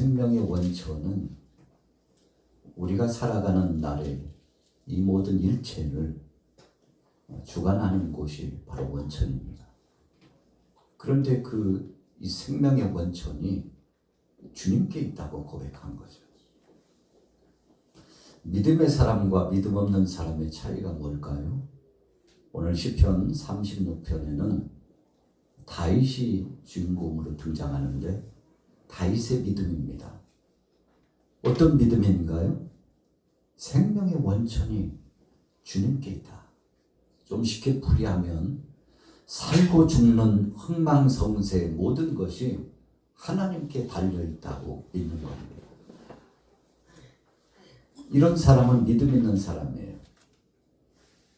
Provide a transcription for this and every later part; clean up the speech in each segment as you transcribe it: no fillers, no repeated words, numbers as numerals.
생명의 원천은 우리가 살아가는 날에 이 모든 일체를 주관하는 곳이 바로 원천입니다. 그런데 이 생명의 원천이 주님께 있다고 고백한 거죠. 믿음의 사람과 믿음 없는 사람의 차이가 뭘까요? 오늘 시편 36편에는 다윗이 주인공으로 등장하는데 다윗의 믿음입니다. 어떤 믿음인가요? 생명의 원천이 주님께 있다. 좀 쉽게 풀이하면 살고 죽는 흥망성쇠의 모든 것이 하나님께 달려있다고 믿는 겁니다. 이런 사람은 믿음 있는 사람이에요.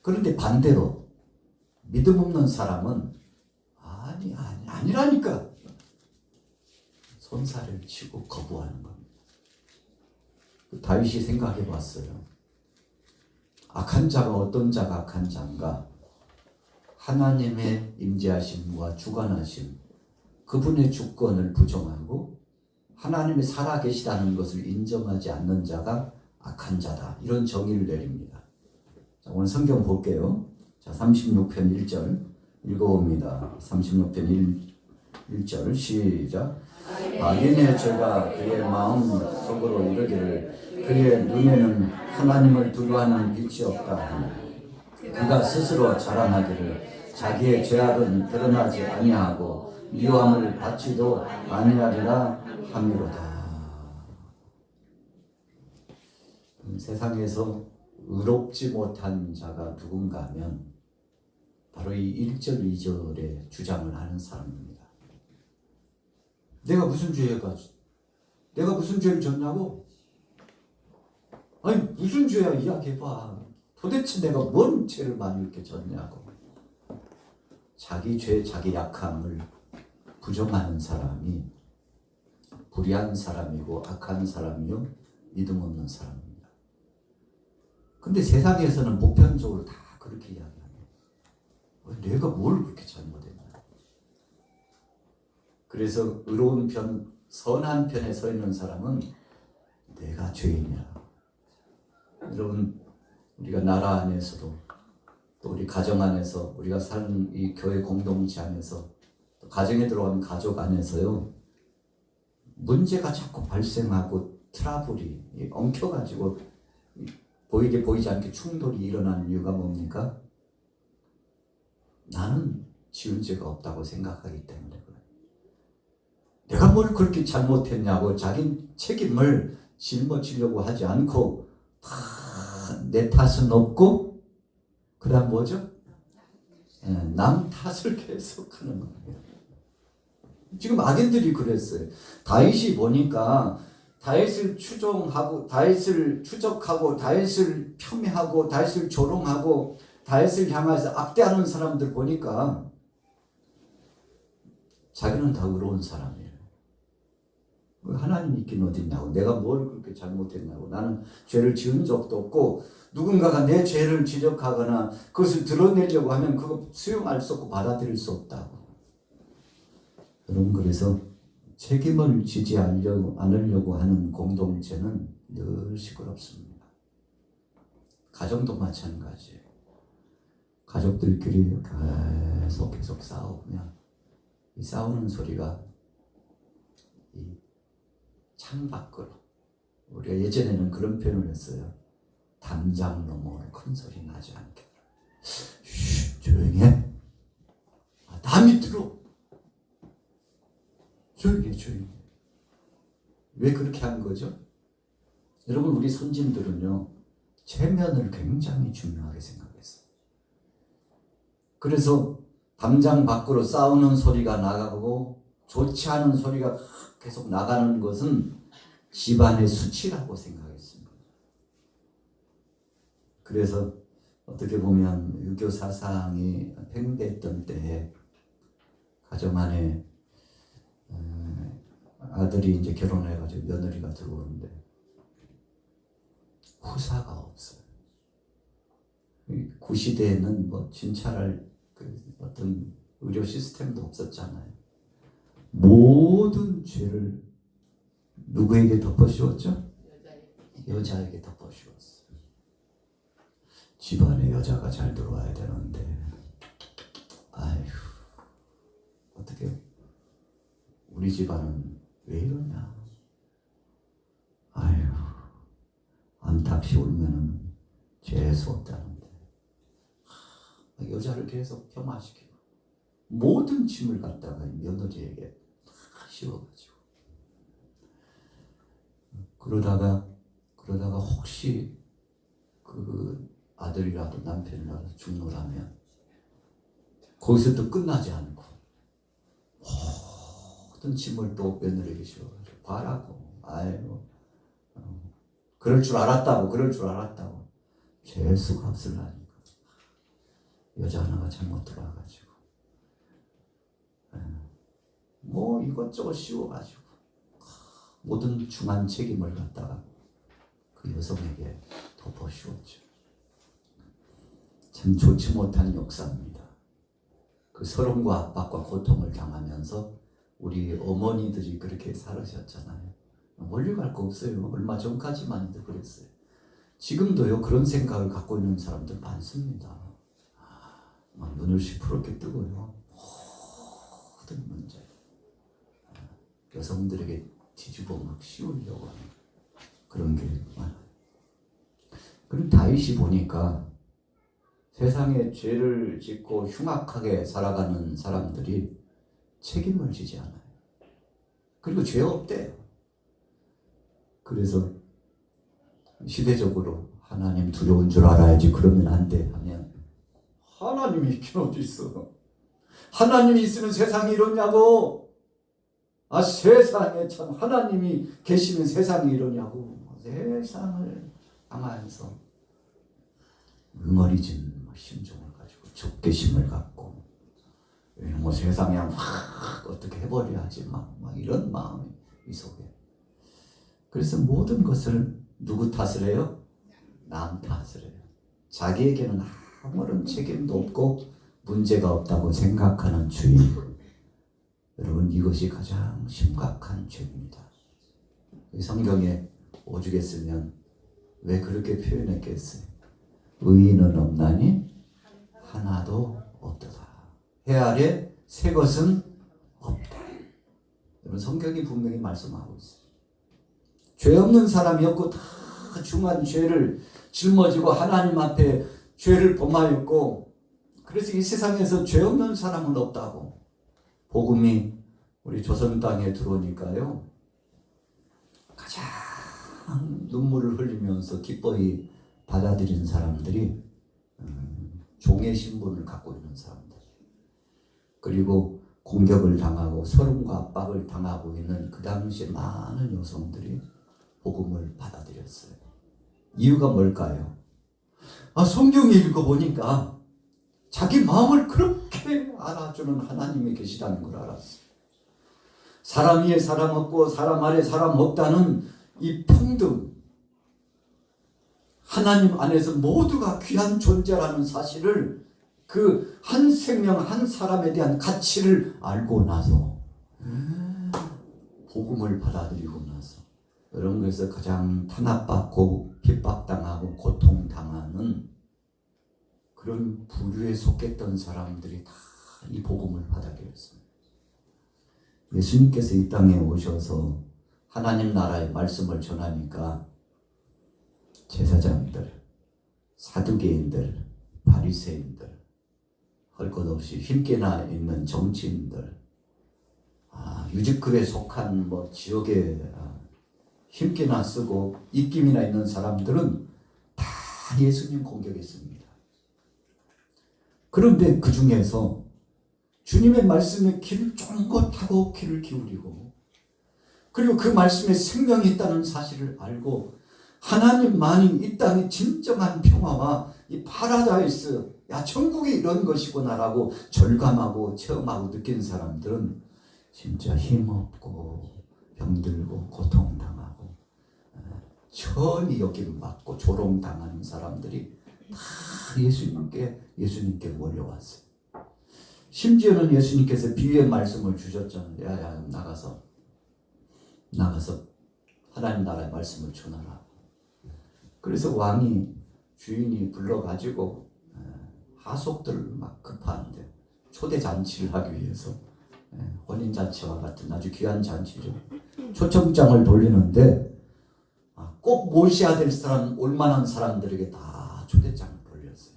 그런데 반대로 믿음 없는 사람은 아니라니까 손살을 치고 거부하는 겁니다. 다윗이 생각해 봤어요. 악한 자가 어떤 자가 악한 자인가? 하나님의 임재하심과 주관하심, 그분의 주권을 부정하고 하나님이 살아계시다는 것을 인정하지 않는 자가 악한 자다. 이런 정의를 내립니다. 자, 오늘 성경 볼게요. 자, 36편 1절 읽어봅니다. 36편 1절 시작. 악인의 죄가 그의 마음 속으로 이르기를 그의 눈에는 하나님을 두려워하는 빛이 없다 하니 그가 스스로 자랑하기를 자기의 죄악은 드러나지 아니하고 미워함을 받지도 아니하리라 함이로다. 세상에서 의롭지 못한 자가 누군가 하면 바로 이 1절 2절에 주장을 하는 사람입니다. 내가 무슨 죄를 졌냐고? 아니 무슨 죄야 이야기해봐. 도대체 내가 뭔 죄를 많이 이렇게 졌냐고. 자기 죄, 자기 약함을 부정하는 사람이 불의한 사람이고 악한 사람이요 믿음 없는 사람입니다. 근데 세상에서는 보편적으로 다 그렇게 이야기합니다. 내가 뭘 그렇게 잘못했냐. 그래서 의로운 편, 선한 편에 서 있는 사람은 내가 죄인이야. 여러분, 우리가 나라 안에서도 또 우리 가정 안에서 우리가 사는 이 교회 공동체 안에서 또 가정에 들어가면 가족 안에서요 문제가 자꾸 발생하고 트러블이 엉켜가지고 보이지 않게 충돌이 일어나는 이유가 뭡니까? 나는 지은 죄가 없다고 생각하기 때문에 그래요. 내가 뭘 그렇게 잘못했냐고 자기 책임을 짊어지려고 하지 않고 다 내 탓은 없고 그 다음 뭐죠? 남 탓을 계속하는 거예요. 지금 악인들이 그랬어요. 다윗이 보니까 다윗을 추종하고 다윗을 추적하고 다윗을 폄훼하고 다윗을 조롱하고 다윗을 향해서 악대하는 사람들 보니까 자기는 다 의로운 사람이에요. 하나님 있긴 어딨냐고. 내가 뭘 그렇게 잘못했냐고. 나는 죄를 지은 적도 없고 누군가가 내 죄를 지적하거나 그것을 드러내려고 하면 그거 수용할 수 없고 받아들일 수 없다고. 여러분 그래서 책임을 지지 않으려고 하는 공동체는 늘 시끄럽습니다. 가정도 마찬가지예요. 가족들끼리 계속 싸우면 이 싸우는 소리가 이 창밖으로, 우리가 예전에는 그런 표현을 했어요. 담장 너머 큰 소리 나지 않게. 쉿, 조용히 해. 남이 들어. 조용히 해. 왜 그렇게 한 거죠? 여러분 우리 선진들은요 체면을 굉장히 중요하게 생각했어요. 그래서 담장 밖으로 싸우는 소리가 나가고 좋지 않은 소리가 계속 나가는 것은 집안의 수치라고 생각했습니다. 그래서 어떻게 보면 유교 사상이 팽배했던 때에 가정 안에 아들이 이제 결혼해가지고 며느리가 들어오는데 후사가 없어요. 구시대에는 뭐 진찰할 어떤 의료 시스템도 없었잖아요. 모든 죄를 누구에게 덮어씌웠죠? 여자에게 덮어씌웠어요. 집안에 여자가 잘 들어와야 되는데 아휴 어떻게 우리 집안은 왜 이러냐. 아휴 안탁시 울면은 재수 없다는데 여자를 계속 폄하시키고 모든 짐을 갖다가 며느리에게 다 씌워가지고 그러다가 혹시 그 아들이라도 남편이라도 죽노라면 거기서 또 끝나지 않고 모든 짐을 또 며느리에게 씌워가지고 봐라고. 아이고 그럴 줄 알았다고 재수가 없으려니까 여자 하나가 잘못 들어와가지고 뭐 이것저것 씌워가지고 모든 중한 책임을 갖다가 그 여성에게 덮어씌웠죠. 참 좋지 못한 역사입니다. 그 서름과 압박과 고통을 당하면서 우리 어머니들이 그렇게 살으셨잖아요. 멀리 갈 거 없어요. 얼마 전까지만 해도 그랬어요. 지금도요 그런 생각을 갖고 있는 사람들 많습니다. 막 눈을 시퍼렇게 뜨고요. 모든 문제 여성들에게 뒤집어 막 씌우려고 하는 그런 게 많아요. 그럼 다윗이 보니까 세상에 죄를 짓고 흉악하게 살아가는 사람들이 책임을 지지 않아요. 그리고 죄 없대요. 그래서 시대적으로 하나님 두려운 줄 알아야지 그러면 안 돼 하면 하나님이 있긴 어디 있어. 하나님이 있으면 세상이 이러냐고. 세상에 참 하나님이 계시면 세상이 이러냐고. 세상을 당하면서 응어리진 심정을 가지고 적개심을 갖고 뭐 세상에 확 어떻게 해버려야지 막 이런 마음이 이 속에. 그래서 모든 것을 누구 탓을 해요? 남 탓을 해요. 자기에게는 아무런 책임도 없고 문제가 없다고 생각하는 주의. 여러분 이것이 가장 심각한 죄입니다. 성경에 오죽에 쓰면 왜 그렇게 표현했겠어요? 의인은 없나니 하나도 없도다. 해 아래 새 것은 없다. 여러분 성경이 분명히 말씀하고 있어요. 죄 없는 사람이 없고 다 중한 죄를 짊어지고 하나님 앞에 죄를 범하였고 그래서 이 세상에서 죄 없는 사람은 없다고. 복음이 우리 조선 땅에 들어오니까요 가장 눈물을 흘리면서 기뻐히 받아들인 사람들이 종의 신분을 갖고 있는 사람들, 그리고 공격을 당하고 서름과 압박을 당하고 있는 그 당시에 많은 여성들이 복음을 받아들였어요. 이유가 뭘까요? 성경 읽어보니까 자기 마음을 그렇게 알아주는 하나님이 계시다는 걸 알았어요. 사람 위에 사람 없고 사람 아래 사람 없다는 이 평등, 하나님 안에서 모두가 귀한 존재라는 사실을 그 한 생명 한 사람에 대한 가치를 알고 나서 복음을 받아들이고 나서 이런 것에서 가장 탄압받고 핍박당하고 고통당하는 그런 부류에 속했던 사람들이 다 이 복음을 받아들였습니다. 예수님께서 이 땅에 오셔서 하나님 나라의 말씀을 전하니까 제사장들, 사두개인들, 바리새인들, 할 것 없이 힘께나 있는 정치인들, 유직급에 속한 지역에 힘께나 쓰고 입김이나 있는 사람들은 다 예수님 공격했습니다. 그런데 그 중에서 주님의 말씀에 귀를 쫑긋하고 귀를 기울이고 그리고 그 말씀에 생명이 있다는 사실을 알고 하나님만이 이 땅의 진정한 평화와 이 파라다이스, 천국이 이런 것이구나라고 절감하고 체험하고 느낀 사람들은 진짜 힘없고 병들고 고통당하고 천히 여김 받고 조롱당하는 사람들이 다 예수님께 몰려왔어요. 심지어는 예수님께서 비유의 말씀을 주셨잖아요. 나가서 하나님 나라의 말씀을 전하라. 그래서 왕이 주인이 불러가지고 하속들을 막 급하는데 초대 잔치를 하기 위해서 혼인 잔치와 같은 아주 귀한 잔치죠. 초청장을 돌리는데 꼭 모셔야 될 사람, 올만한 사람들에게 다 초대장을 돌렸어요.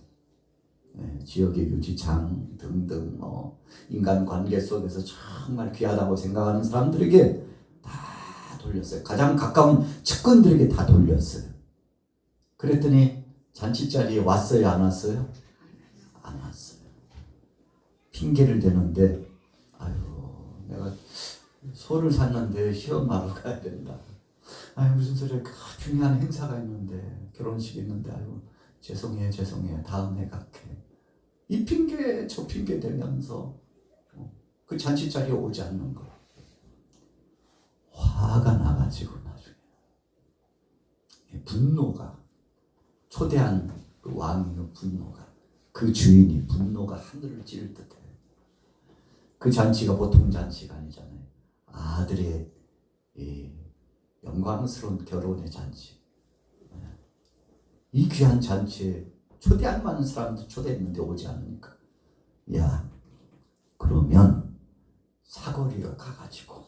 지역의 유지장 등등 인간관계 속에서 정말 귀하다고 생각하는 사람들에게 다 돌렸어요. 가장 가까운 측근들에게 다 돌렸어요. 그랬더니 잔치 자리에 왔어요, 안 왔어요? 안 왔어요. 핑계를 대는데 아유, 내가 소를 샀는데 시험하러 가야 된다. 아유, 무슨 소리야. 중요한 행사가 있는데, 결혼식이 있는데, 아유, 죄송해요. 다음에 갈게. 이 핑계 저 핑계 대면서 그 잔치 자리에 오지 않는 거. 화가 나가지고 나중에 분노가, 초대한 그 왕의 분노가, 그 주인이 분노가 하늘을 찌를 듯해. 그 잔치가 보통 잔치가 아니잖아요. 아들의 영광스러운 결혼의 잔치. 이 귀한 잔치에 초대할 만한 사람도 초대했는데 오지 않으니까, 야, 그러면 사거리로 가가지고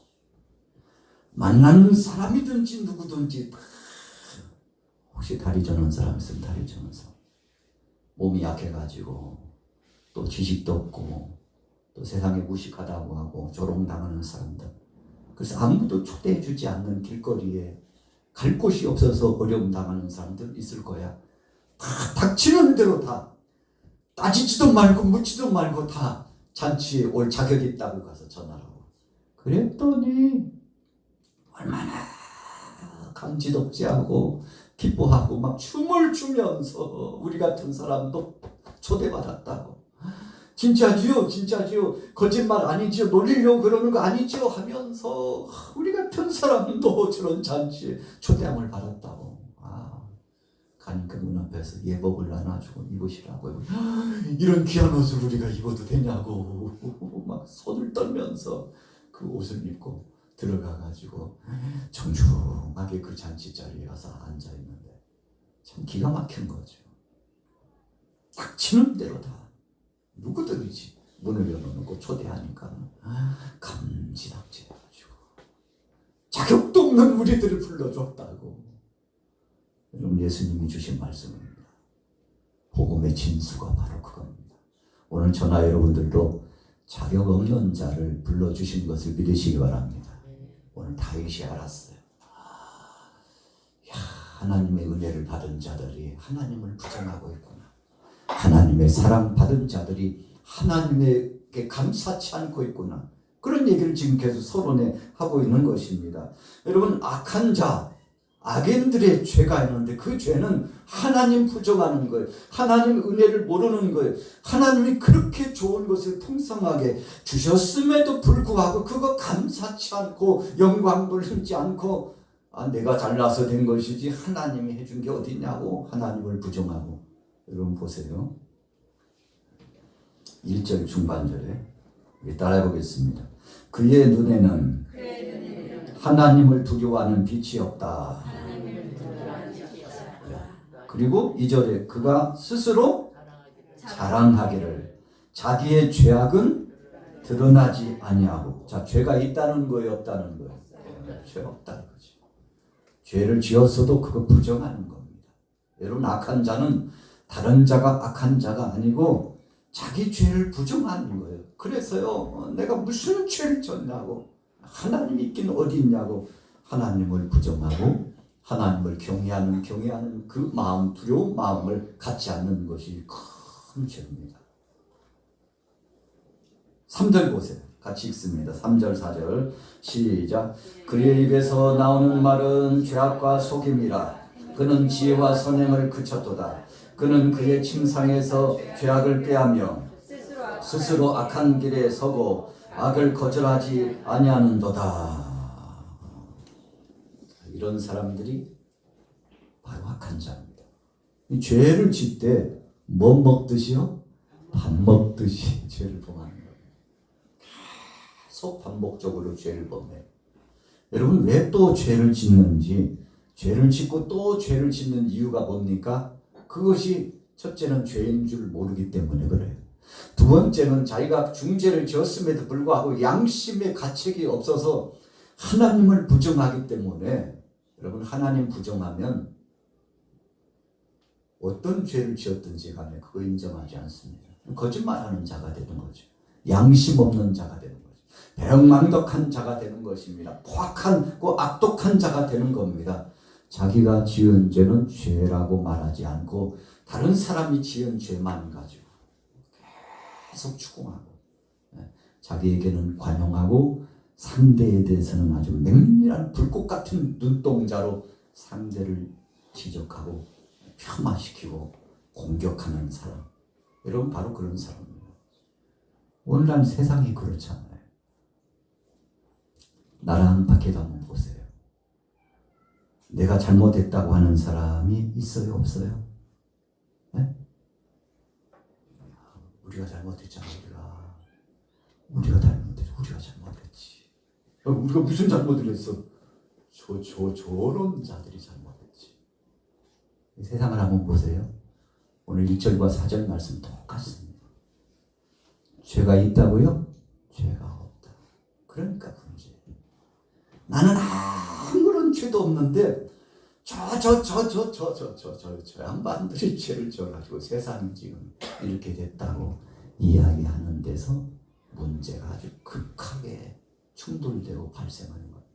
만나는 사람이든지 누구든지 혹시 다리 저는 사람 있으면 다리 저는 사람, 몸이 약해가지고 또 지식도 없고 또 세상에 무식하다고 하고 조롱당하는 사람들, 그래서 아무도 초대해주지 않는 길거리에 갈 곳이 없어서 어려움 당하는 사람들 있을 거야. 다 닥치는 대로 다 따지지도 말고 묻지도 말고 다 잔치에 올 자격이 있다고 가서 전하라고. 그랬더니 얼마나 감지덕지하고 기뻐하고 막 춤을 추면서 우리 같은 사람도 초대받았다고. 진짜지요, 거짓말 아니지요, 놀리려고 그러는 거 아니지요 하면서 우리 같은 사람도 저런 잔치에 초대함을 받았다고. 가니까 문 앞에서 예복을 나눠주고 입으시라고. 이런 귀한 옷을 우리가 입어도 되냐고 막 손을 떨면서 그 옷을 입고 들어가가지고 정중하게 그 잔치 자리에 가서 앉아있는데 참 기가 막힌 거죠. 닥치는 대로 다 누구든지 문을 열어놓고 초대하니까 감지덕지해가지고 자격도 없는 우리들을 불러줬다고. 여러분, 예수님이 주신 말씀입니다. 복음의 진수가 바로 그겁니다. 오늘 저나 여러분들도 자격 없는 자를 불러주신 것을 믿으시기 바랍니다. 오늘 다윗이 알았어요. 하나님의 은혜를 받은 자들이 하나님을 부정하고 있구나. 하나님의 사랑받은 자들이 하나님에게 감사치 않고 있구나. 그런 얘기를 지금 계속 서론에 하고 있는 것입니다. 여러분, 악한 자, 악인들의 죄가 있는데 그 죄는 하나님 부정하는 거예요. 하나님 은혜를 모르는 거예요. 하나님이 그렇게 좋은 것을 풍성하게 주셨음에도 불구하고 그거 감사치 않고 영광 돌리지 않고 내가 잘나서 된 것이지 하나님이 해준 게 어디 있냐고 하나님을 부정하고. 여러분 보세요. 1절 중반절에 따라해 보겠습니다. 그의 눈에는 하나님을 두려워하는 빛이 없다. 그리고 2절에 그가 스스로 자랑하기를 자기의 죄악은 드러나지 아니하고. 자, 죄가 있다는 거예요, 없다는 거예요? 죄 없다는 거죠. 죄를 지었어도 그거 부정하는 겁니다. 여러분, 악한 자는 다른 자가 악한 자가 아니고 자기 죄를 부정하는 거예요. 그래서요, 내가 무슨 죄를 졌냐고, 하나님이 있긴 어디 있냐고 하나님을 부정하고 하나님을 경외하는 그 마음, 두려운 마음을 갖지 않는 것이 큰 죄입니다. 3절 보세요. 같이 읽습니다. 3절 4절 시작. 그의 입에서 나오는 말은 죄악과 속임이라. 그는 지혜와 선행을 그쳤도다. 그는 그의 침상에서 죄악을 꾀하며 스스로 악한 길에 서고 악을 거절하지 아니하는도다. 이런 사람들이 바로 악한 자입니다. 이 죄를 짓 때 뭐 먹듯이요? 밥 먹듯이 죄를 범하는 거예요. 계속 반복적으로 죄를 범해요. 여러분 왜 또 죄를 짓는지, 죄를 짓고 또 죄를 짓는 이유가 뭡니까? 그것이 첫째는 죄인 줄 모르기 때문에 그래요. 두 번째는 자기가 중죄를 지었음에도 불구하고 양심의 가책이 없어서 하나님을 부정하기 때문에. 여러분 하나님 부정하면 어떤 죄를 지었든지 간에 그거 인정하지 않습니다. 거짓말하는 자가 되는 거죠. 양심 없는 자가 되는 거죠. 배은망덕한 자가 되는 것입니다. 포악하고 악독한 자가 되는 겁니다. 자기가 지은 죄는 죄라고 말하지 않고 다른 사람이 지은 죄만 가지고 계속 추궁하고 자기에게는 관용하고 상대에 대해서는 아주 맹렬한 불꽃 같은 눈동자로 상대를 지적하고 폄하시키고 공격하는 사람. 여러분 바로 그런 사람이에요. 오늘날 세상이 그렇잖아요. 나랑 밖에도 한번 보세요. 내가 잘못했다고 하는 사람이 있어요? 없어요? 네? 우리가 잘못했잖아. 우리가 잘못했지. 우리가 잘못했지. 우리가 무슨 잘못을 했어? 저런 자들이 잘못했지. 세상을 한번 보세요. 오늘 1절과 4절 말씀 똑같습니다. 죄가 있다고요? 죄가 없다. 그러니까 문제예요. 나는 아무런 죄도 없는데 저 양반들이 죄를 져가지고 세상이 지금 이렇게 됐다고 이야기하는 데서 문제가 아주 극하게 충돌되고 발생하는 거예요.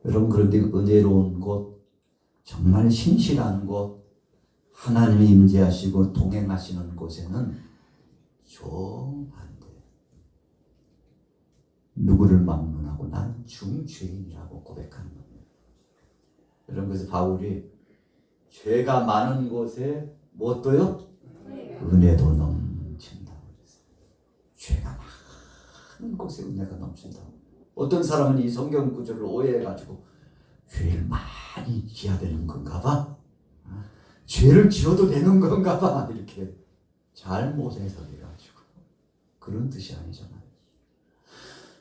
여러분 그런데 은혜로운 곳, 정말 신실한 곳, 하나님이 임재하시고 동행하시는 곳에는 정반대. 누구를 막론하고 난 중죄인이라고 고백하는 겁니다. 여러분 그래서 바울이 죄가 많은 곳에 무엇도요? 은혜도 넘친다고 그랬어요. 죄가 많은 곳에 은혜가 넘친다고. 어떤 사람은 이 성경 구절을 오해해가지고 죄를 많이 지어야 되는 건가 봐. 죄를 지어도 되는 건가 봐. 이렇게 잘못 해석해가지고. 그런 뜻이 아니잖아요.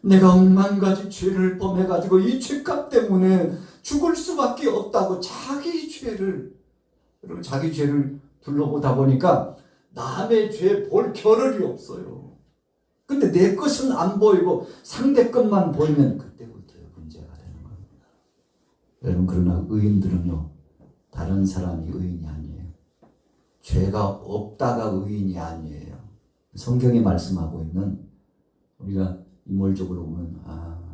내가 억만가지 죄를 범해가지고 이 죄값 때문에 죽을 수밖에 없다고 자기 죄를 둘러보다 보니까 남의 죄 볼 겨를이 없어요. 근데 내 것은 안 보이고 상대 것만 보이면 그때부터 문제가 되는 겁니다. 여러분 그러나 의인들은요, 다른 사람이 의인이 아니에요. 죄가 없다가 의인이 아니에요. 성경이 말씀하고 있는, 우리가 인물적으로 보면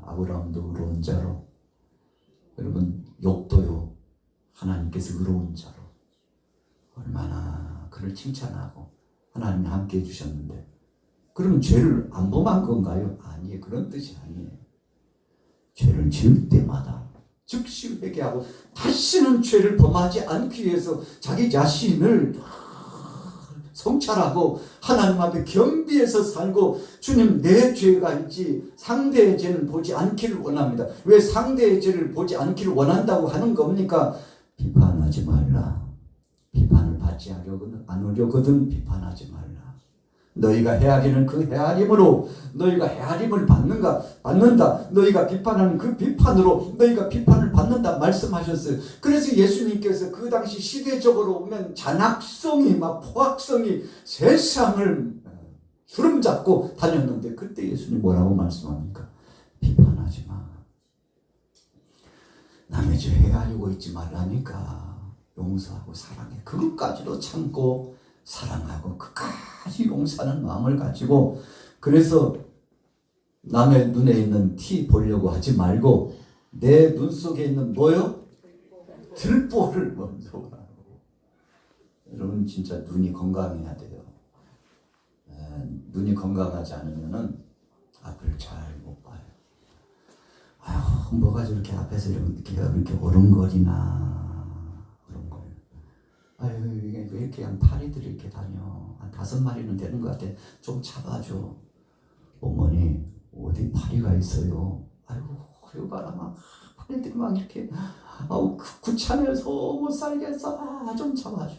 아브라함도 의로운 자로, 여러분 욥도요 하나님께서 의로운 자로 얼마나 그를 칭찬하고 하나님이 함께 해주셨는데, 그러면 죄를 안 범한 건가요? 아니에요. 그런 뜻이 아니에요. 죄를 지을 때마다 즉시 회개하고 다시는 죄를 범하지 않기 위해서 자기 자신을 성찰하고 하나님 앞에 겸비해서 살고, 주님 내 죄가 있지 상대의 죄는 보지 않기를 원합니다. 왜 상대의 죄를 보지 않기를 원한다고 하는 겁니까? 비판하지 말라. 비판을 받지 않으려거든 비판하지 말라. 너희가 헤아리는 그 헤아림으로 너희가 헤아림을 받는다. 너희가 비판하는 그 비판으로 너희가 비판을 받는다 말씀하셨어요. 그래서 예수님께서 그 당시 시대적으로 보면 잔악성이 막 포악성이 세상을 주름잡고 다녔는데, 그때 예수님 뭐라고 말씀합니까? 비판하지 마. 남의 죄 헤아리고 있지 말라니까. 용서하고 사랑해. 그것까지도 참고 사랑하고 끝까지 용서하는 마음을 가지고, 그래서 남의 눈에 있는 티 보려고 하지 말고 내 눈 속에 있는 뭐요? 들보를 먼저 보라고. 여러분 진짜 눈이 건강해야 돼요. 눈이 건강하지 않으면은 앞을 잘 못 봐요. 아휴, 뭐가 저렇게 앞에서 이렇게 오른거리나. 아유, 왜 이렇게 한 파리들이 이렇게 다녀. 한 5마리는 되는 것 같아. 좀 잡아줘. 어머니, 어디 파리가 있어요? 아이고, 여기 봐라, 막 파리들이 막 이렇게, 아우, 구찬해서 못 살겠어. 좀 잡아줘.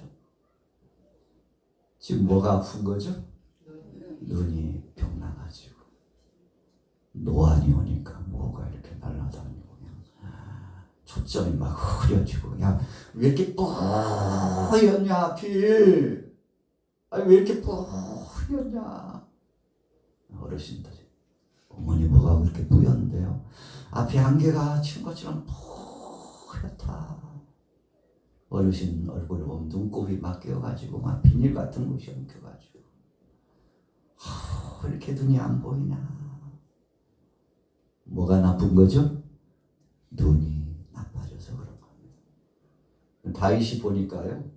지금 뭐가 아픈 거죠? 눈이 병나가지고. 노안이 오니까 뭐가 이렇게 날아다니고 그냥 점이 막 흐려지고, 야, 왜 이렇게 뿌였냐, 필. 아니, 왜 이렇게 뿌였냐. 어르신들이, 어머니 뭐가 그렇게 뿌였는데요? 앞에 안개가 친 것처럼 뿌옇다. 어르신 얼굴을 보면 눈곱이 막 끼어가지고 막 비닐 같은 것이 엉켜가지고, 왜 이렇게 눈이 안 보이냐. 뭐가 나쁜 거죠? 눈이 나빠져서 그런 겁니다. 다윗이 보니까요,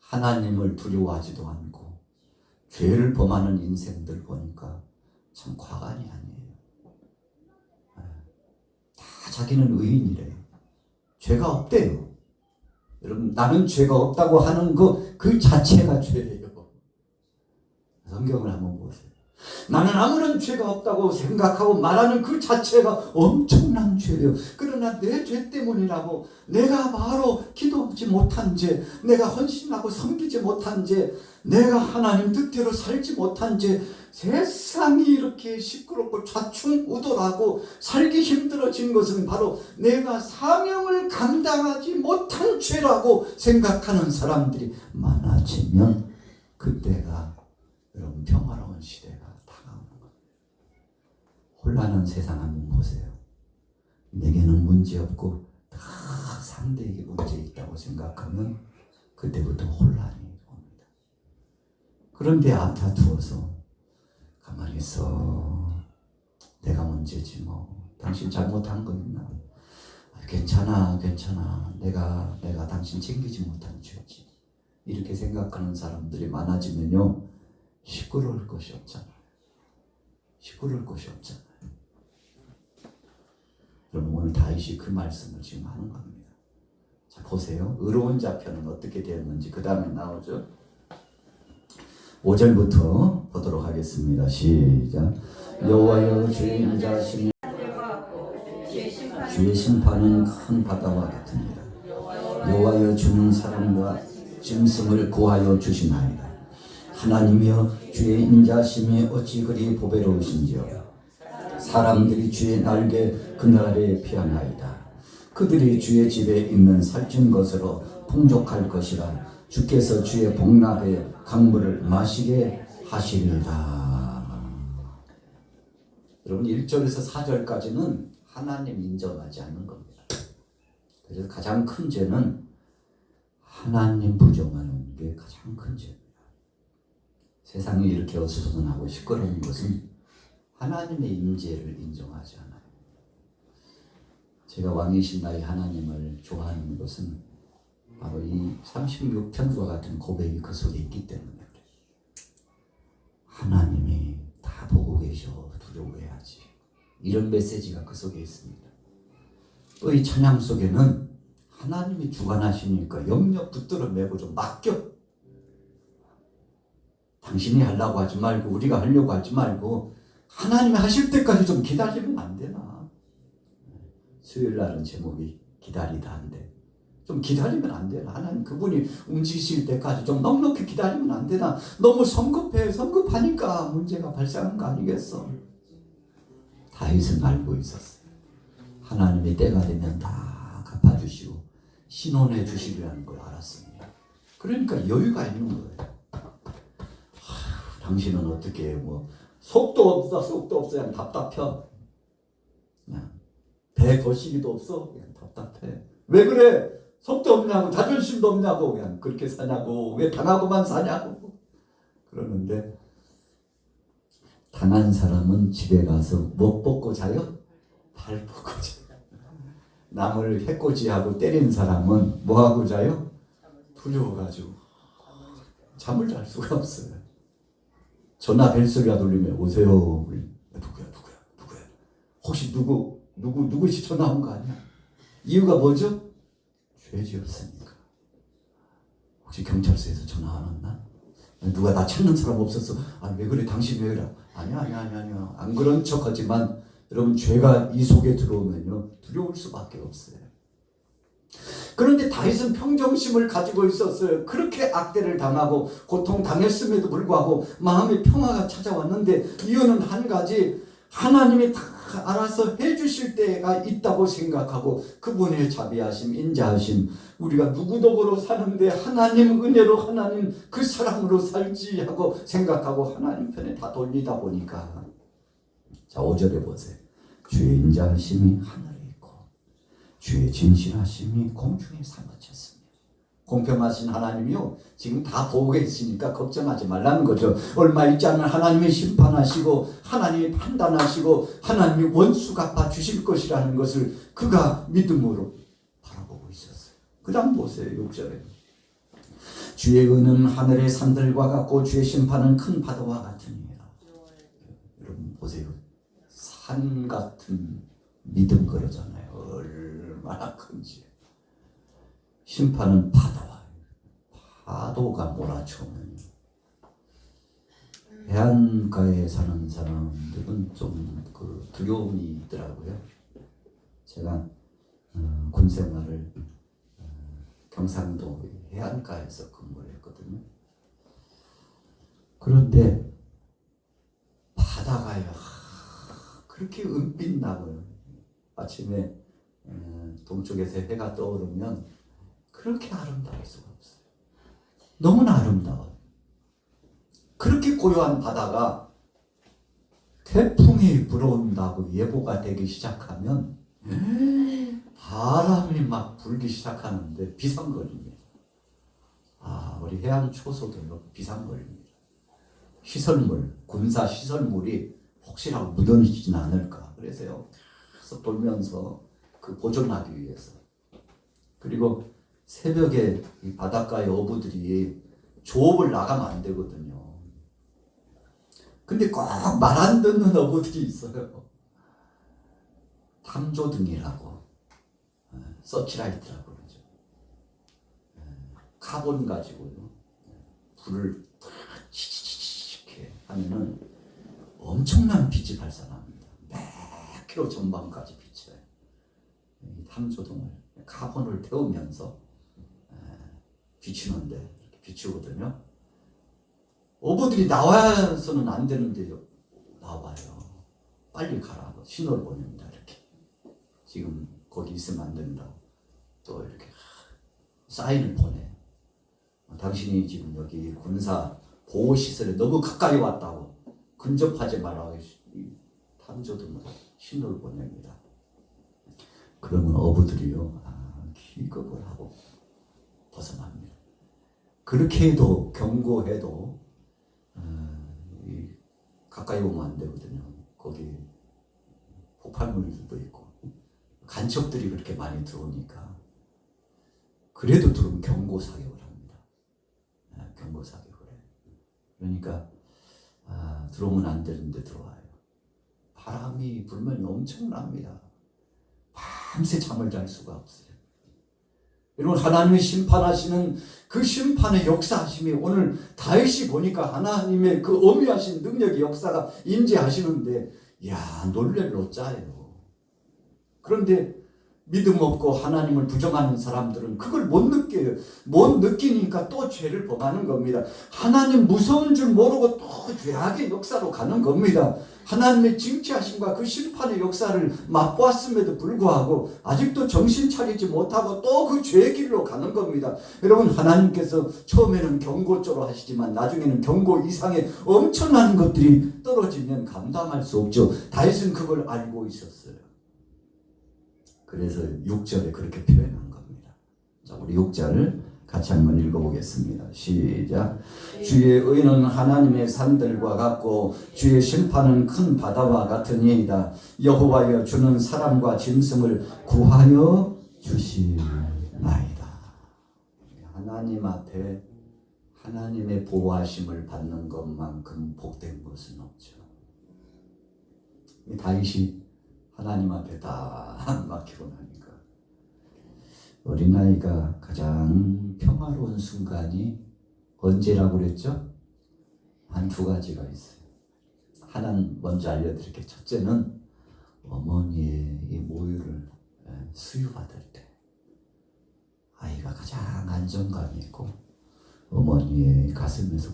하나님을 두려워하지도 않고 죄를 범하는 인생들 보니까 참 과간이 아니에요. 다 자기는 의인이래요. 죄가 없대요. 여러분, 나는 죄가 없다고 하는 그 자체가 죄예요. 성경을 한번 보세요. 나는 아무런 죄가 없다고 생각하고 말하는 그 자체가 엄청난 죄예요. 그러나 내 죄 때문이라고, 내가 바로 기도하지 못한 죄, 내가 헌신하고 섬기지 못한 죄, 내가 하나님 뜻대로 살지 못한 죄, 세상이 이렇게 시끄럽고 좌충우돌하고 살기 힘들어진 것은 바로 내가 사명을 감당하지 못한 죄라고 생각하는 사람들이 많아지면, 그때가 여러분 평화로운 시대가 다가오는 겁니다. 혼란한 세상 한번 보세요. 내게는 문제 없고 다 상대에게 문제 있다고 생각하면 그때부터 혼란이 옵니다. 그런데 앞다투어서 가만히 있어. 내가 문제지 뭐. 당신 잘못한 거 있나? 괜찮아. 내가 당신 챙기지 못한 죄지. 이렇게 생각하는 사람들이 많아지면요, 시끄러울 것이 없잖아요. 여러분, 오늘 다윗이 그 말씀을 지금 하는 겁니다. 자, 보세요. 의로운 자 편은 어떻게 되었는지 그 다음에 나오죠. 5절부터 보도록 하겠습니다. 시작. 여호와여, 주의 인자하심이 주의 심판은 큰 바다와 같으니라. 여호와여, 주는 사람과 짐승을 구하여 주시나이다. 하나님이여, 주의 인자하심이 어찌 그리 보배로우신지요. 사람들이 주의 날개 그늘 아래에 피하나이다. 그들이 주의 집에 있는 살찐 것으로 풍족할 것이라. 주께서 주의 복락의 강물을 마시게 하시리라. 여러분, 1절에서 4절까지는 하나님 인정하지 않는 겁니다. 그래서 가장 큰 죄는 하나님 부정하는 게 가장 큰 죄입니다. 세상이 이렇게 어수선하고 시끄러운 것은 하나님의 임재를 인정하지 않아요. 제가 왕이신 나의 하나님을 좋아하는 것은 바로 이 36편과 같은 고백이 그 속에 있기 때문에 그래요. 하나님이 다 보고 계셔, 두려워해야지. 이런 메시지가 그 속에 있습니다. 또 이 찬양 속에는 하나님이 주관하시니까 염려 붙들어 매고 좀 맡겨. 당신이 하려고 하지 말고, 우리가 하려고 하지 말고, 하나님이 하실 때까지 좀 기다리면 안 되나? 수요일 날은 제목이 기다리다인데, 좀 기다리면 안 되나? 하나님 그분이 움직이실 때까지 좀 넉넉히 기다리면 안 되나? 너무 성급하니까 문제가 발생한 거 아니겠어? 다윗은 알고 있었어요. 하나님이 때가 되면 다 갚아주시고 신원해 주시리라는 걸 알았습니다. 그러니까 여유가 있는 거예요. 당신은 어떻게 뭐 속도 없어 그냥 답답해. 그냥 배 거시기도 없어 그냥 답답해. 왜 그래? 속도 없냐고, 자존심도 없냐고, 그냥 그렇게 사냐고, 왜 당하고만 사냐고. 그러는데 당한 사람은 집에 가서 못 벗고 자요? 발 벗고 자요. 남을 해코지하고 때린 사람은 뭐하고 자요? 두려워가지고 잠을 잘 수가 없어요. 전화 벨소리가 돌리면 오세요. 누구야? 혹시 누구시 전화 온 거 아니야? 이유가 뭐죠? 죄 지었으니까. 혹시 경찰서에서 전화 안 왔나? 누가 나 찾는 사람 없었어? 왜 그래? 당신 왜 그래? 아니야. 안 그런 척 하지만 여러분, 죄가 이 속에 들어오면요, 두려울 수밖에 없어요. 그런데 다윗은 평정심을 가지고 있었어요. 그렇게 악대를 당하고 고통당했음에도 불구하고 마음의 평화가 찾아왔는데 이유는 한 가지, 하나님이 다 알아서 해주실 때가 있다고 생각하고 그분의 자비하심, 인자하심, 우리가 누구더러 사는데 하나님 은혜로 하나님 그 사랑으로 살지 하고 생각하고 하나님 편에 다 돌리다 보니까 자 5절에 보세요. 주의 인자하심이 하늘에 있고 주의 진실하심이 공중에 사무쳤습니다. 공평하신 하나님이요 지금 다 보고 계시니까 걱정하지 말라는 거죠. 얼마 있지 않으면 하나님이 심판하시고 하나님이 판단하시고 하나님이 원수 갚아 주실 것이라는 것을 그가 믿음으로 바라보고 있었어요. 그 다음 보세요. 6절에 주의 의는 하늘의 산들과 같고 주의 심판은 큰 바다와 같으니라. 여러분 보세요. 산 같은 믿음 그러잖아요. 얼마나 큰지. 심판은 바다와 파도가 몰아쳐오는 해안가에 사는 사람들은 좀 그 두려움이 있더라고요. 제가 군 생활을 경상도 해안가에서 근무를 했거든요. 그런데 바다가요 그렇게 은빛 나고요. 아침에 동쪽에서 해가 떠오르면 그렇게 아름다울 수가 없어요. 너무나 아름다워요. 그렇게 고요한 바다가 태풍이 불어온다고 예보가 되기 시작하면 바람이 막 불기 시작하는데 비상거리입니다. 우리 해안 초소들로 비상거리입니다. 시설물, 군사 시설물이 혹시라도 무너지진 않을까 그래서요. 계속 돌면서 그 보존하기 위해서 그리고 새벽에 이 바닷가의 어부들이 조업을 나가면 안 되거든요. 근데 꼭 말 안 듣는 어부들이 있어요. 탐조등이라고 서치라이트라고 그러죠. 카본 가지고요. 불을 치치치치치게 하면은 엄청난 빛이 발산합니다. 몇 킬로 전방까지 비쳐요. 이 탐조등을 카본을 태우면서 비추는데 이렇게 비추거든요. 어부들이 나와서는 안 되는데 나와요. 빨리 가라고 신호를 보냅니다. 이렇게 지금 거기 있으면 안 된다고 또 이렇게 사인을 보내. 당신이 지금 여기 군사 보호 시설에 너무 가까이 왔다고 근접하지 말라고 탐조등으로 신호를 보냅니다. 그러면 어부들이요 기겁을 하고 벗어납니다. 그렇게 해도 경고해도 가까이 오면 안 되거든요. 거기 폭발물들도 있고 간첩들이 그렇게 많이 들어오니까 그래도 들어오면 경고 사격을 합니다. 경고 사격을 해요. 그러니까 들어오면 안 되는데 들어와요. 바람이 불면 엄청납니다. 밤새 잠을 잘 수가 없어요. 여러분 하나님이 심판하시는 그 심판의 역사하심이 오늘 다윗이 보니까 하나님의 그 어미하신 능력의 역사가 임재하시는데 놀랄 노짜예요. 그런데 믿음 없고 하나님을 부정하는 사람들은 그걸 못 느껴요. 못 느끼니까 또 죄를 범하는 겁니다. 하나님 무서운 줄 모르고 또 죄악의 역사로 가는 겁니다. 하나님의 징치하심과 그 심판의 역사를 맛보았음에도 불구하고 아직도 정신 차리지 못하고 또 그 죄의 길로 가는 겁니다. 여러분 하나님께서 처음에는 경고조로 하시지만 나중에는 경고 이상의 엄청난 것들이 떨어지면 감당할 수 없죠. 다윗은 그걸 알고 있었어요. 그래서 6절에 그렇게 표현한 겁니다. 자, 우리 6절 같이 한번 읽어보겠습니다. 시작. 주의 의는 하나님의 산들과 같고 주의 심판은 큰 바다와 같으니이다. 여호와여 주는 사람과 짐승을 구하여 주시나이다. 하나님 앞에 하나님의 보호하심을 받는 것만큼 복된 것은 없죠. 다윗이 하나님 앞에 다 맡기고 나니까 어린아이가 가장 평화로운 순간이 언제라고 그랬죠? 한 두 가지가 있어요. 하나는 먼저 알려드릴게요. 첫째는 어머니의 이 모유를 수유받을 때 아이가 가장 안정감이 있고 어머니의 가슴에서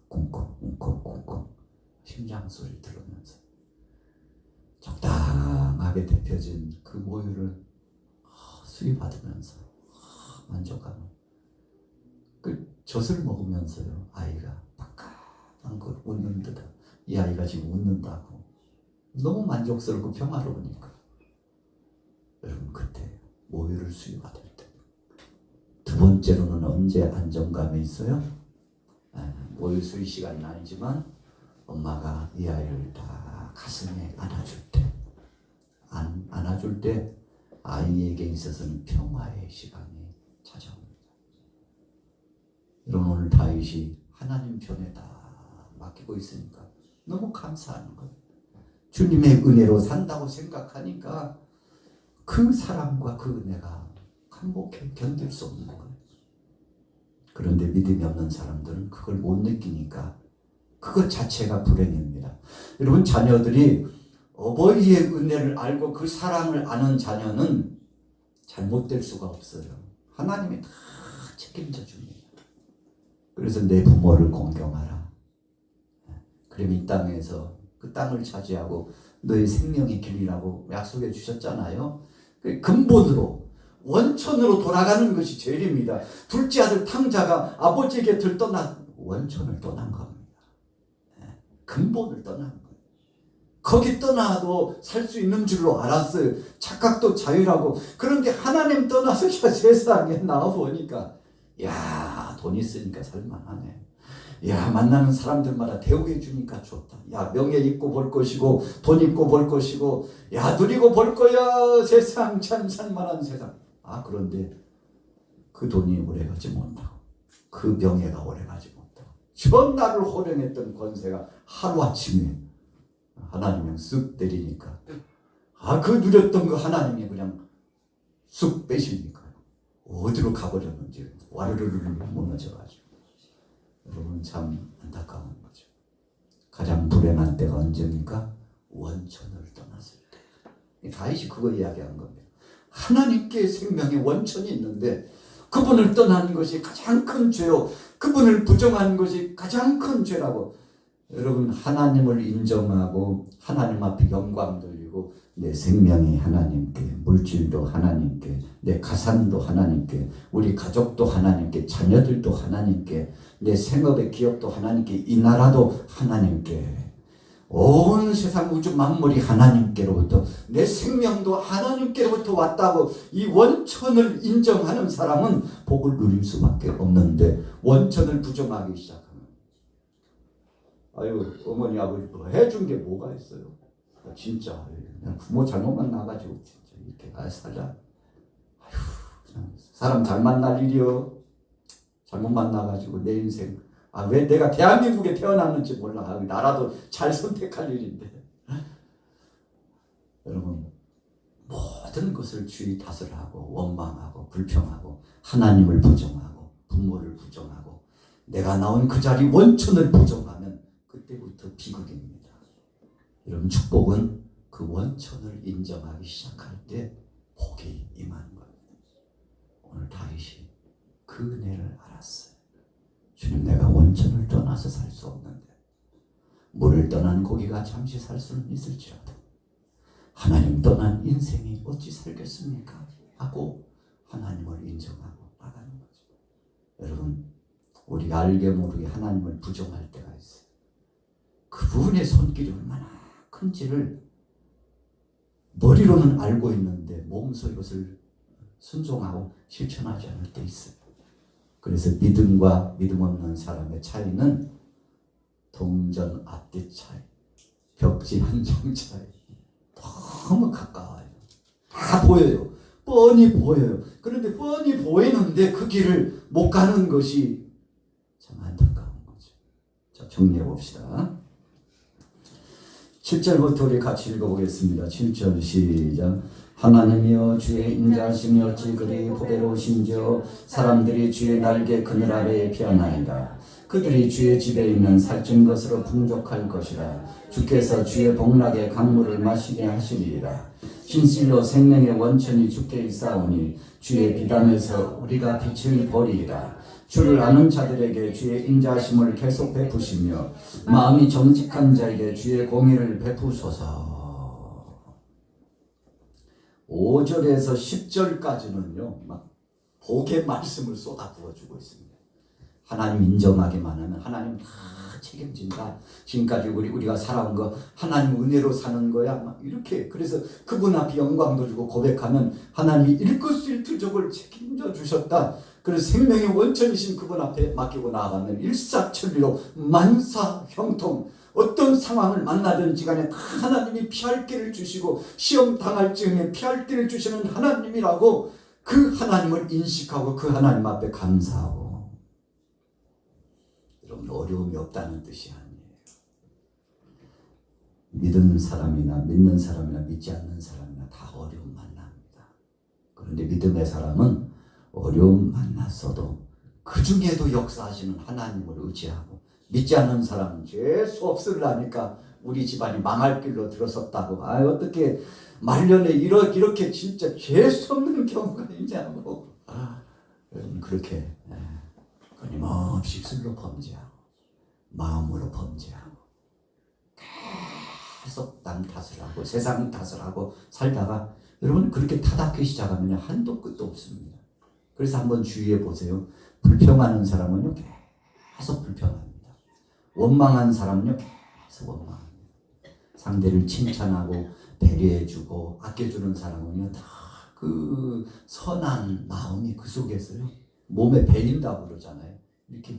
쿵쿵쿵쿵쿵쿵 심장 소리 들으면서 거룩하게 데펴진 그 모유를 수유받으면서 만족하는 그 젖을 먹으면서요, 아이가 빡빡한 걸 웃는 듯, 이 아이가 지금 웃는다고 너무 만족스럽고 평화로우니까 여러분, 그때 모유를 수유받을 때. 두 번째로는 언제 안정감이 있어요? 모유 수유 시간은 아니지만 엄마가 이 아이를 다 가슴에 안아줄 때, 안아줄 때 아이에게 있어서는 평화의 시간이 찾아옵니다. 여러분, 오늘 다윗이 하나님 편에 다 맡기고 있으니까 너무 감사하는 거예요. 주님의 은혜로 산다고 생각하니까 그 사랑과 그 은혜가 한복해 견딜 수 없는 거예요. 그런데 믿음이 없는 사람들은 그걸 못 느끼니까 그것 자체가 불행입니다. 여러분, 자녀들이 어버이의 은혜를 알고 그 사랑을 아는 자녀는 잘못될 수가 없어요. 하나님이 다 책임져 줍니다. 그래서 내 부모를 공경하라. 그럼 이 땅에서 그 땅을 차지하고 너의 생명의 길이라고 약속해 주셨잖아요. 근본으로, 원천으로 돌아가는 것이 죄입니다. 둘째 아들 탕자가 아버지 곁을 떠나 원천을 떠난 겁니다. 근본을 떠난 거예요. 거기 떠나도 살 수 있는 줄로 알았어요. 착각도 자유라고. 그런데 하나님 떠나서 세상에 나와보니까 야, 돈 있으니까 살만하네. 야, 만나는 사람들마다 대우해 주니까 좋다. 야, 명예 있고 볼 것이고 돈 있고 볼 것이고 야, 누리고 볼 거야. 세상 참 살만한 세상. 그런데 그 돈이 오래가지 못하고 그 명예가 오래가지 못하고 전 나를 호령했던 권세가 하루아침에 하나님이 쓱 때리니까 그 누렸던 그 하나님이 그냥 쑥 빼시니까요. 어디로 가버렸는지 와르르르 무너져가지고. 여러분, 참 안타까운 거죠. 가장 불행한 때가 언제입니까? 원천을 떠났을 때. 다윗이 그거 이야기한 겁니다. 하나님께 생명의 원천이 있는데 그분을 떠나는 것이 가장 큰 죄요, 그분을 부정하는 것이 가장 큰 죄라고. 여러분, 하나님을 인정하고 하나님 앞에 영광 돌리고 내 생명이 하나님께, 물질도 하나님께, 내 가산도 하나님께, 우리 가족도 하나님께, 자녀들도 하나님께, 내 생업의 기업도 하나님께, 이 나라도 하나님께, 온 세상 우주 만물이 하나님께로부터, 내 생명도 하나님께로부터 왔다고 이 원천을 인정하는 사람은 복을 누릴 수밖에 없는데 원천을 부정하기 시작합니다. 아유, 어머니 아버지 뭐 해준 게 뭐가 있어요? 진짜 그냥 부모 잘못만 나가지고 진짜 이렇게 살자. 아휴, 그냥 사람 잘 만날 일이요. 잘못 만나가지고 내 인생 왜 내가 대한민국에 태어났는지 몰라. 나라도 잘 선택할 일인데. 여러분, 모든 것을 주의 탓을 하고 원망하고 불평하고 하나님을 부정하고 부모를 부정하고 내가 나온 그 자리 원천을 부정하면 그때부터 비극입니다. 여러분, 축복은 그 원천을 인정하기 시작할 때 복이 임하는 겁니다. 오늘 다윗이 그 은혜를 알았어요. 주님, 내가 원천을 떠나서 살 수 없는데 물을 떠난 고기가 잠시 살 수는 있을지라도 하나님 떠난 인생이 어찌 살겠습니까? 하고 하나님을 인정하고 나가는 거죠. 여러분, 우리가 알게 모르게 하나님을 부정할 때가 있어요. 그분의 손길이 얼마나 큰지를 머리로는 알고 있는데 몸소 이것을 순종하고 실천하지 않을 때 있어요. 그래서 믿음과 믿음 없는 사람의 차이는 동전 앞뒤 차이, 벽지 한 장 차이. 너무 가까워요. 다 보여요. 뻔히 보여요. 그런데 뻔히 보이는데 그 길을 못 가는 것이 참 안타까운 거죠. 자, 정리해 봅시다. 7절부터 우리 같이 읽어보겠습니다. 7절 시작. 하나님이여, 주의 인자하심이 어찌 그리 보배로우신지요. 사람들이 주의 날개 그늘 아래에 피하나이다. 그들이 주의 집에 있는 살찐 것으로 풍족할 것이라. 주께서 주의 복락의 강물을 마시게 하시리이다. 진실로 생명의 원천이 주께 있사오니 주의 비단에서 우리가 빛을 보리이다. 주를 아는 자들에게 주의 인자하심을 계속 베푸시며 마음이 정직한 자에게 주의 공의를 베푸소서. 5절에서 10절까지는요, 막 복의 말씀을 쏟아 부어주고 있습니다. 하나님 인정하기만 하면 하나님 다 책임진다. 지금까지 우리가 살아온 거 하나님 은혜로 사는 거야. 막 이렇게. 그래서 그분 앞에 영광도 주고 고백하면 하나님이 일거수일투족을 책임져 주셨다. 그래서 생명의 원천이신 그분 앞에 맡기고 나아가면 일사천리로 만사형통, 어떤 상황을 만나든지 간에 다 하나님이 피할 길을 주시고 시험 당할 즈음에 피할 길을 주시는 하나님이라고 그 하나님을 인식하고 그 하나님 앞에 감사하고. 여러분, 어려움이 없다는 뜻이 아니에요. 믿는 사람이나 믿지 않는 사람이나 다 어려움 만납니다. 그런데 믿음의 사람은 어려움 만났어도 그 중에도 역사하시는 하나님을 의지하고, 믿지 않는 사람은 재수 없으려니까 우리 집안이 망할 길로 들어섰다고, 어떻게 말년에 이렇게 진짜 재수 없는 경우가 있냐고. 여러분, 그렇게 끊임없이 술로 범죄하고 마음으로 범죄하고 계속 남 탓을 하고 세상 탓을 하고 살다가 여러분 그렇게 타닥기 시작하면 한도 끝도 없습니다. 그래서 한번 주의해 보세요. 불평하는 사람은요 계속 불평합니다. 원망한 사람은요 계속 원망합니다. 상대를 칭찬하고 배려해주고 아껴주는 사람은요 다 그 선한 마음이 그 속에서요 몸에 배인다고 그러잖아요. 이렇게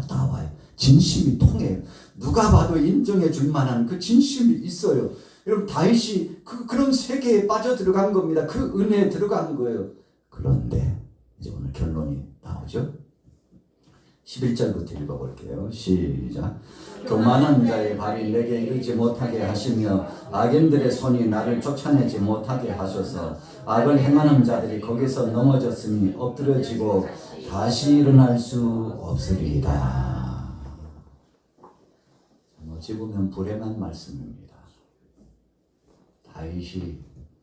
나와요. 진심이 통해요. 누가 봐도 인정해 줄 만한 그 진심이 있어요. 여러분, 다윗이 그런 세계에 빠져 들어간 겁니다. 그 은혜에 들어간 거예요. 그런데 이제 오늘 결론이 나오죠. 11절부터 읽어볼게요. 시작. 교만한 자의 발이 내게 이르지 못하게 하시며 악인들의 손이 나를 쫓아내지 못하게 하소서. 악을 행하는 자들이 거기서 넘어졌으니 엎드려지고 다시 일어날 수 없으리이다. 어찌 보면 불행한 말씀입니다. 다윗이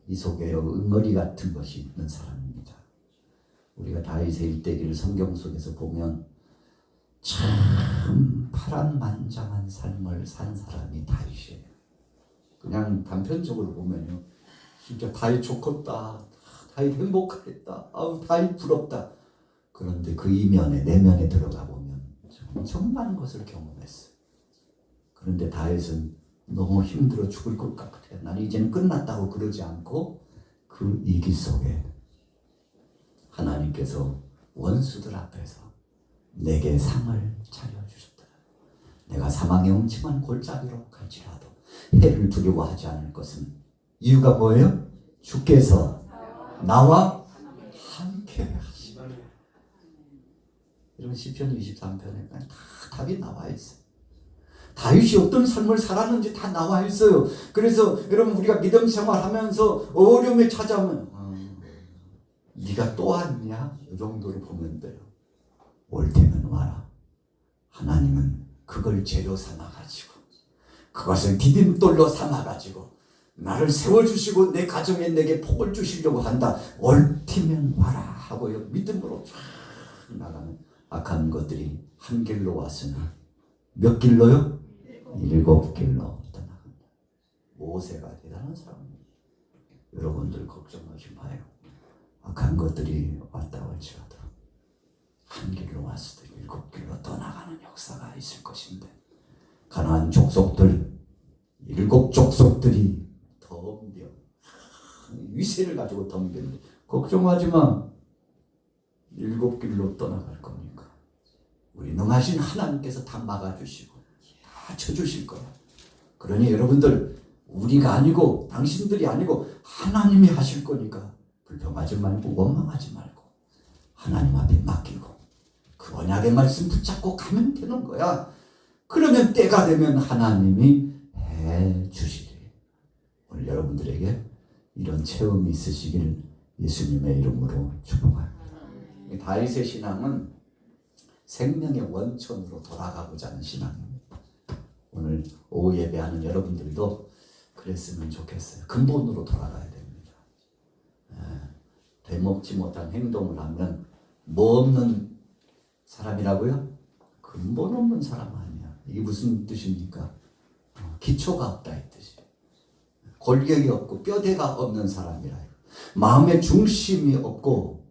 이 속에 응어리 같은 것이 있는 사람입니다. 우리가 다윗의 일대기를 성경 속에서 보면 참 파란만장한 삶을 산 사람이 다윗이에요. 그냥 단편적으로 보면요, 진짜 다윗 좋겠다, 다윗 행복하겠다, 다윗 부럽다. 그런데 그 이면에 내면에 들어가 보면 엄청 많은 것을 경험했어요. 그런데 다윗은 너무 힘들어 죽을 것 같아, 나는 이제는 끝났다고 그러지 않고 그 위기 속에 하나님께서 원수들 앞에서 내게 상을 차려주셨다. 내가 사망의 음침한 골짜기로 갈지라도 해를 두려워하지 않을 것은 이유가 뭐예요? 주께서 나와 함께 하시니. 이런 시편 23편에 다 답이 나와 있어요. 다윗이 어떤 삶을 살았는지 다 나와 있어요. 그래서 여러분, 우리가 믿음 생활하면서 어려움이 찾아오면 네가 또 왔냐? 이 정도로 보면 돼요. 올 때면 와라. 하나님은 그걸 재료 삼아가지고, 그것을 디딤돌로 삼아가지고 나를 세워주시고 내 가정에 내게 복을 주시려고 한다. 올 때면 와라 하고요, 믿음으로 쫙 나가는 악한 것들이 한 길로 왔으나 몇 길로요? 7길로 떠나간다. 모세가 대단한 사람입니다. 여러분들 걱정하지 마요. 악한 것들이 왔다 할지라도 한 길로 왔을 때 7길로 떠나가는 역사가 있을 것인데, 가나안 족속들 7 족속들이 덤벼 위세를 가지고 덤비는데 걱정하지 마. 7길로 떠나갈 거니까 우리 능하신 하나님께서 다 막아주시고 다 쳐주실 거야. 그러니 여러분들, 우리가 아니고 당신들이 아니고 하나님이 하실 거니까 불평하지 말고 원망하지 말고 하나님 앞에 맡기고 그 언약의 말씀 붙잡고 가면 되는 거야. 그러면 때가 되면 하나님이 해 주시리. 오늘 여러분들에게 이런 체험이 있으시길 예수님의 이름으로 축복합니다. 다윗의 신앙은 생명의 원천으로 돌아가고자 하는 신앙입니다. 오늘 오후 예배하는 여러분들도 그랬으면 좋겠어요. 근본으로 돌아가야 됩니다. 되먹지 못한 행동을 하면 뭐 없는 사람이라고요? 근본 없는 사람 아니야. 이게 무슨 뜻입니까? 기초가 없다 이 뜻이에요. 골격이 없고 뼈대가 없는 사람이라요. 마음의 중심이 없고,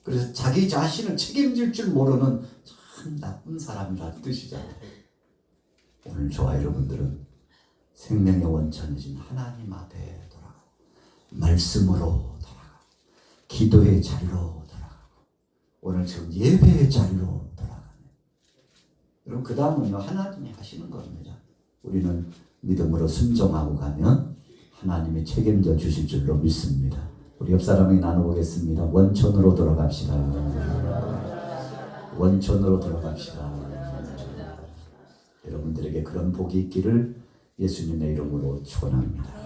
그래서 자기 자신을 책임질 줄 모르는 참 나쁜 사람이라는 뜻이잖아요. 오늘 저와 여러분들은 생명의 원천이신 하나님 앞에 돌아가고, 말씀으로 돌아가고, 기도의 자리로 돌아가고, 오늘 지금 예배의 자리로 돌아가네. 여러분, 그 다음은요, 하나님이 하시는 겁니다. 우리는 믿음으로 순종하고 가면 하나님이 책임져 주실 줄로 믿습니다. 우리 옆 사람에게 나눠보겠습니다. 원천으로 돌아갑시다. 원천으로 돌아갑시다. 여러분들에게 그런 복이 있기를 예수님의 이름으로 축원합니다.